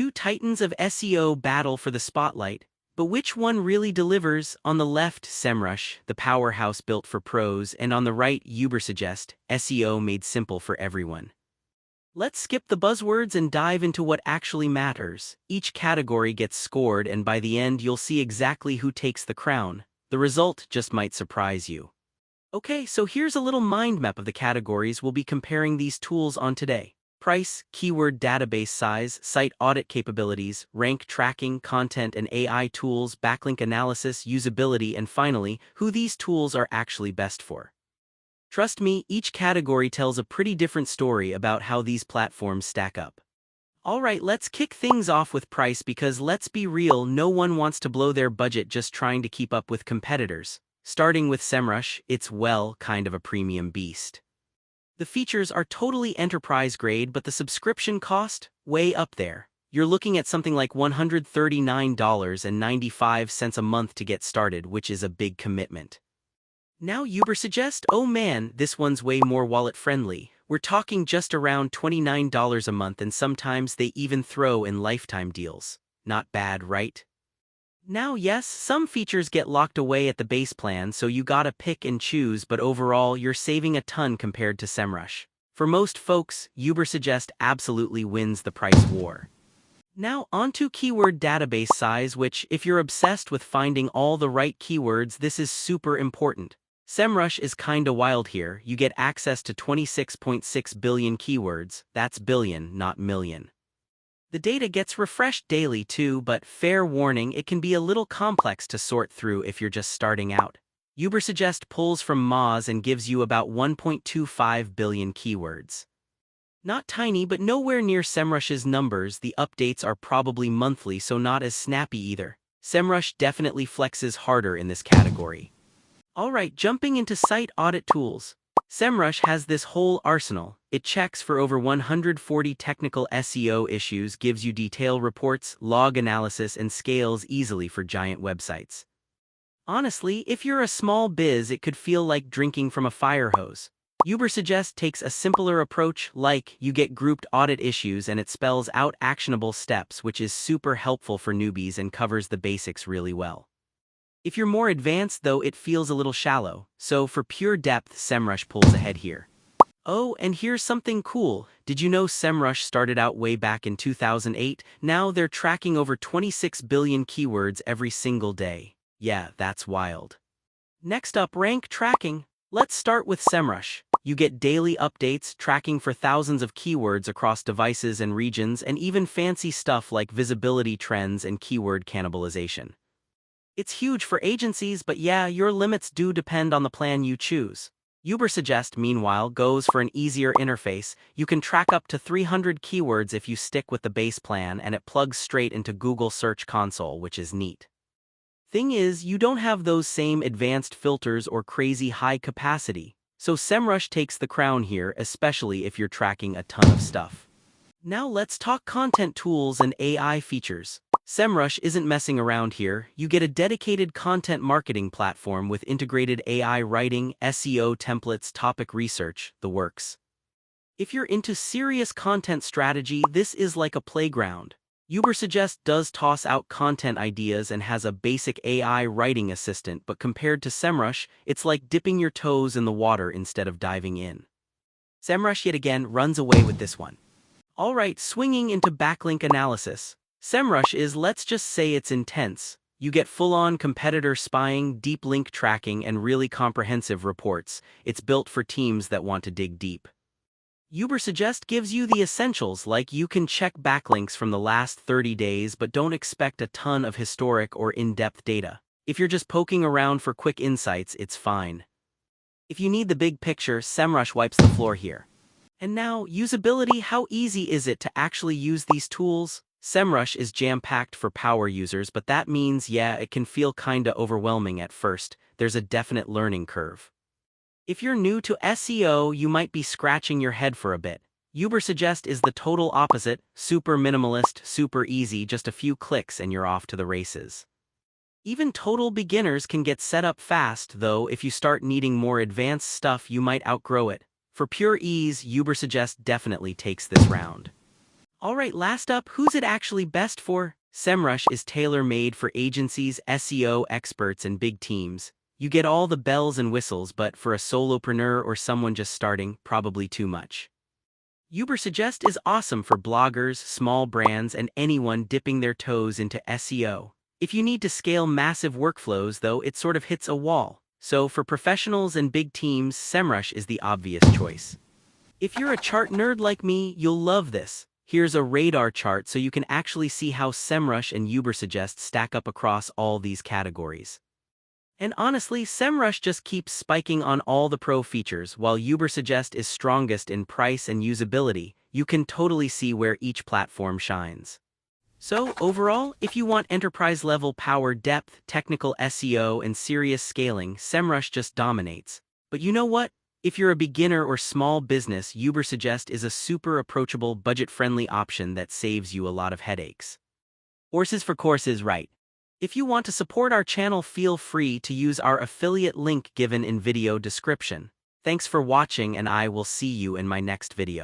two titans of SEO battle for the spotlight, but which one really delivers? On the left, SEMrush, the powerhouse built for pros, and on the right, Ubersuggest, SEO made simple for everyone. Let's skip the buzzwords and dive into what actually matters. Each category gets scored, and by the end you'll see exactly who takes the crown. The result just might surprise you. Okay, so here's a little mind map of the categories we'll be comparing these tools on today. Price, keyword database size, site audit capabilities, rank tracking, content and AI tools, backlink analysis, usability, and finally, who these tools are actually best for. Trust me, each category tells a pretty different story about how these platforms stack up. Alright, let's kick things off with price because let's be real, no one wants to blow their budget just trying to keep up with competitors. Starting with SEMrush, it's well, kind of a premium beast. The features are totally enterprise grade, but the subscription cost? Way up there. You're looking at something like $139.95 a month to get started, which is a big commitment. Now Ubersuggest, oh man, this one's way more wallet-friendly. We're talking just around $29 a month, and sometimes they even throw in lifetime deals. Not bad, right? Now yes, some features get locked away at the base plan, so you gotta pick and choose, but overall you're saving a ton compared to SEMrush. For most folks, Ubersuggest absolutely wins the price war. Now onto keyword database size, which, if you're obsessed with finding all the right keywords, this is super important. SEMrush is kinda wild here. You get access to 26.6 billion keywords. That's billion, not million. The data gets refreshed daily too, but fair warning, it can be a little complex to sort through if you're just starting out. Ubersuggest pulls from Moz and gives you about 1.25 billion keywords. Not tiny, but nowhere near SEMrush's numbers. The updates are probably monthly, so not as snappy either. SEMrush definitely flexes harder in this category. Alright, jumping into site audit tools. SEMrush has this whole arsenal. It checks for over 140 technical SEO issues, gives you detailed reports, log analysis, and scales easily for giant websites. Honestly, if you're a small biz, it could feel like drinking from a fire hose. Ubersuggest takes a simpler approach, like you get grouped audit issues and it spells out actionable steps, which is super helpful for newbies and covers the basics really well. If you're more advanced though, it feels a little shallow, so for pure depth, SEMrush pulls ahead here. Oh, and here's something cool. Did you know SEMrush started out way back in 2008? Now they're tracking over 26 billion keywords every single day. Yeah, that's wild. Next up, rank tracking. Let's start with SEMrush. You get daily updates, tracking for thousands of keywords across devices and regions, and even fancy stuff like visibility trends and keyword cannibalization. It's huge for agencies, but yeah, your limits do depend on the plan you choose. Ubersuggest, meanwhile, goes for an easier interface. You can track up to 300 keywords if you stick with the base plan, and it plugs straight into Google Search Console, which is neat. Thing is, you don't have those same advanced filters or crazy high capacity, so SEMrush takes the crown here, especially if you're tracking a ton of stuff. Now let's talk content tools and AI features. SEMrush isn't messing around here. You get a dedicated content marketing platform with integrated AI writing, SEO templates, topic research, the works. If you're into serious content strategy, this is like a playground. Ubersuggest does toss out content ideas and has a basic AI writing assistant, but compared to SEMrush, it's like dipping your toes in the water instead of diving in. SEMrush yet again runs away with this one. Alright, swinging into backlink analysis. SEMrush is, let's just say, it's intense. You get full-on competitor spying, deep link tracking, and really comprehensive reports. It's built for teams that want to dig deep. Ubersuggest gives you the essentials, like you can check backlinks from the last 30 days, but don't expect a ton of historic or in-depth data. If you're just poking around for quick insights, it's fine. If you need the big picture, SEMrush wipes the floor here. And now, usability. How easy is it to actually use these tools? SEMrush is jam-packed for power users, but that means, yeah, it can feel kinda overwhelming at first. There's a definite learning curve. If you're new to SEO, you might be scratching your head for a bit. Ubersuggest is the total opposite, super minimalist, super easy, just a few clicks and you're off to the races. Even total beginners can get set up fast, though if you start needing more advanced stuff, you might outgrow it. For pure ease, Ubersuggest definitely takes this round. Alright, last up, who's it actually best for? SEMrush is tailor-made for agencies, SEO experts, and big teams. You get all the bells and whistles, but for a solopreneur or someone just starting, probably too much. Ubersuggest is awesome for bloggers, small brands, and anyone dipping their toes into SEO. If you need to scale massive workflows, though, it sort of hits a wall. So for professionals and big teams, SEMrush is the obvious choice. If you're a chart nerd like me, you'll love this. Here's a radar chart so you can actually see how SEMrush and Ubersuggest stack up across all these categories. And honestly, SEMrush just keeps spiking on all the pro features, while Ubersuggest is strongest in price and usability. You can totally see where each platform shines. So, overall, if you want enterprise-level power depth, technical SEO, and serious scaling, SEMrush just dominates. But you know what? If you're a beginner or small business, Ubersuggest is a super approachable, budget-friendly option that saves you a lot of headaches. Horses for courses, right? If you want to support our channel, feel free to use our affiliate link given in video description. Thanks for watching, and I will see you in my next video.